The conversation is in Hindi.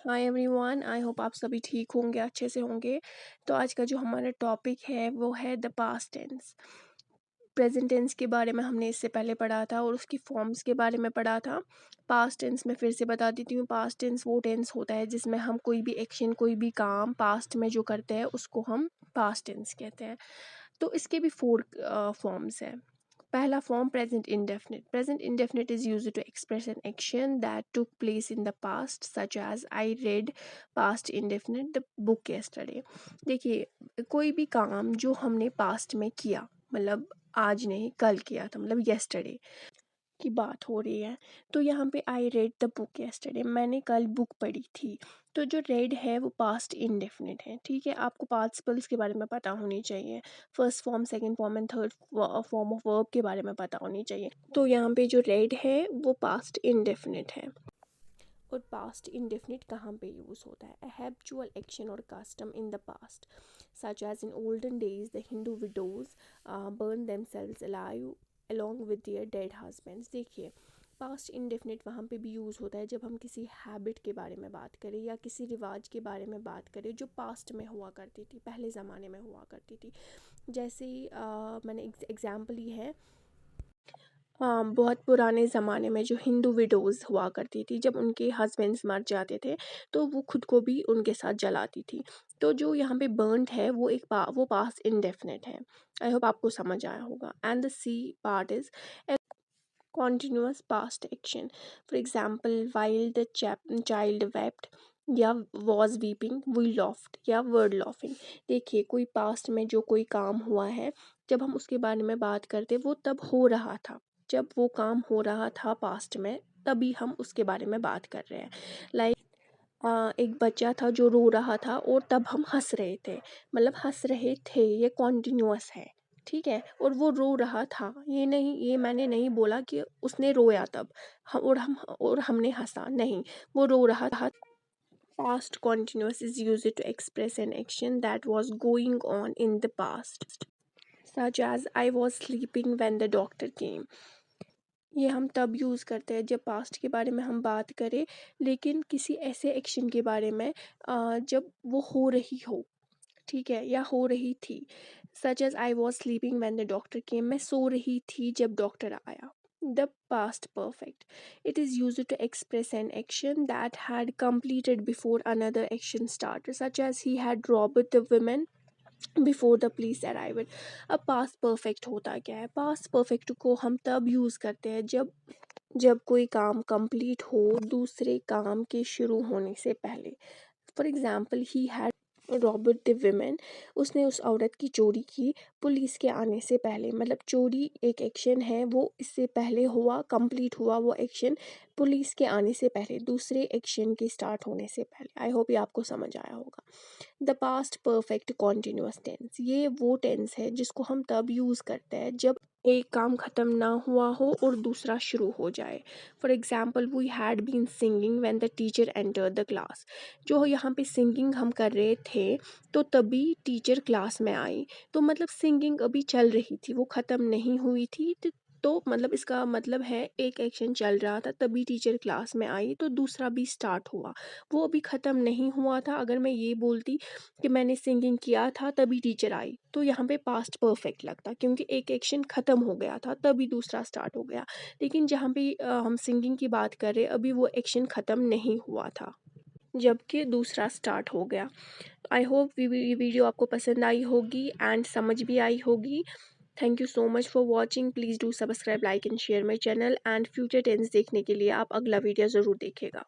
हाय एवरीवन, आई होप आप सभी ठीक होंगे, अच्छे से होंगे। तो आज का जो हमारा टॉपिक है वो है the past tense. Present tense के बारे में हमने इससे पहले पढ़ा था और उसकी फॉर्म्स के बारे में पढ़ा था। पास्ट टेंस में फिर से बता देती हूँ। पास्ट टेंस वो टेंस होता है जिसमें हम कोई भी एक्शन, कोई भी काम पास्ट में जो करते हैं उसको हम पास्ट टेंस कहते हैं। तो इसके भी 4 फॉर्म्स हैं। पहला form present indefinite. Present indefinite is used to express an action that took place in the past, such as I read past indefinite the book yesterday. देखिए, कोई भी काम जो हमने पास्ट में किया, मतलब आज नहीं कल किया था, मतलब येस्टरडे की बात हो रही है। तो यहाँ पे I read the book yesterday, मैंने कल बुक पढ़ी थी। तो जो रेड है वो पास्ट इंडेफिनिट है। ठीक है, आपको पार्टिसिपल्स के बारे में पता होनी चाहिए। First form, second form and third form of verb के बारे में पता होनी चाहिए। तो यहाँ पे जो रेड है वो पास्ट इंडेफिनिट है। और पास्ट इंडेफिनिट कहाँ पे यूज़ होता है? हैबिचुअल एक्शन और custom in the past, such as in olden days the Hindu widows burn themselves alive along with their dead husbands। देखिए, पास्ट इंडेफिनिट वहाँ पे भी यूज़ होता है जब हम किसी हैबिट के बारे में बात करें या किसी रिवाज के बारे में बात करें जो पास्ट में हुआ करती थी, पहले ज़माने में हुआ करती थी। जैसे मैंने एग्जाम्पल ही है, बहुत पुराने ज़माने में जो हिंदू विडोज़ हुआ करती थी, जब उनके हस्बैंड्स मर जाते थे तो वो खुद को भी उनके साथ जलाती थी। तो जो यहाँ पे बर्न्ड है वो वो पास्ट इंडेफिनिट है। आई होप आपको समझ आया होगा। And the C part is continuous past action। For example, while the child wept या was weeping, we laughed या were laughing। देखिए, कोई पास्ट में जो कोई काम हुआ है, जब हम उसके बारे में बात करते वो तब हो रहा था, जब वो काम हो रहा था पास्ट में, तभी हम उसके बारे में बात कर रहे हैं। लाइक एक बच्चा था जो रो रहा था और तब हम हंस रहे थे, मतलब हंस रहे थे, ये कॉन्टिन्यूअस है। ठीक है, और वो रो रहा था, ये नहीं, ये मैंने नहीं बोला कि उसने रोया तब और हमने हंसा, नहीं, वो रो रहा था। Past continuous is used to express an action that was going on in the past, such as I was sleeping when the doctor came। ये हम तब यूज़ करते हैं जब पास्ट के बारे में हम बात करें, लेकिन किसी ऐसे एक्शन के बारे में जब वो हो रही हो। ठीक है, या हो रही थी। Such as I was sleeping when the doctor came, मैं सो रही थी जब डॉक्टर आया। The past perfect, it is use to express an action that had completed before another action start, such as he had robbed the women before the police arrival. अब पास्ट परफेक्ट होता क्या है? पास्ट परफेक्ट को हम तब यूज़ करते हैं जब कोई काम कंप्लीट हो दूसरे काम के शुरू होने से पहले। For example, he had Robert the women, उसने उस औरत की चोरी की पुलिस के आने से पहले। मतलब चोरी एक एक्शन है, वो इससे पहले हुआ, कंप्लीट हुआ वो एक्शन पुलिस के आने से पहले, दूसरे एक्शन के स्टार्ट होने से पहले। आई होप ये आपको समझ आया होगा। The past perfect continuous tense, ये वो टेंस है जिसको हम तब यूज़ करते हैं जब एक काम ख़त्म ना हुआ हो और दूसरा शुरू हो जाए। For example, we had been singing when the teacher enter the class. जो यहाँ पे सिंगिंग हम कर रहे थे तो तभी टीचर क्लास में आई। तो मतलब सिंगिंग अभी चल रही थी, वो ख़त्म नहीं हुई थी। तो मतलब इसका मतलब है एक एक्शन चल रहा था तभी टीचर क्लास में आई, तो दूसरा भी स्टार्ट हुआ, वो अभी ख़त्म नहीं हुआ था। अगर मैं ये बोलती कि मैंने सिंगिंग किया था तभी टीचर आई, तो यहाँ पे पास्ट परफेक्ट लगता, क्योंकि एक एक्शन ख़त्म हो गया था तभी दूसरा स्टार्ट हो गया। लेकिन जहाँ पे हम सिंगिंग की बात कर रहे, अभी वो एक्शन ख़त्म नहीं हुआ था जबकि दूसरा स्टार्ट हो गया। आई होप ये वीडियो आपको पसंद आई होगी एंड समझ भी आई होगी। Thank you so much for watching. Please do subscribe, like and share my channel, and future tense देखने के लिए आप अगला वीडियो ज़रूर देखिएगा।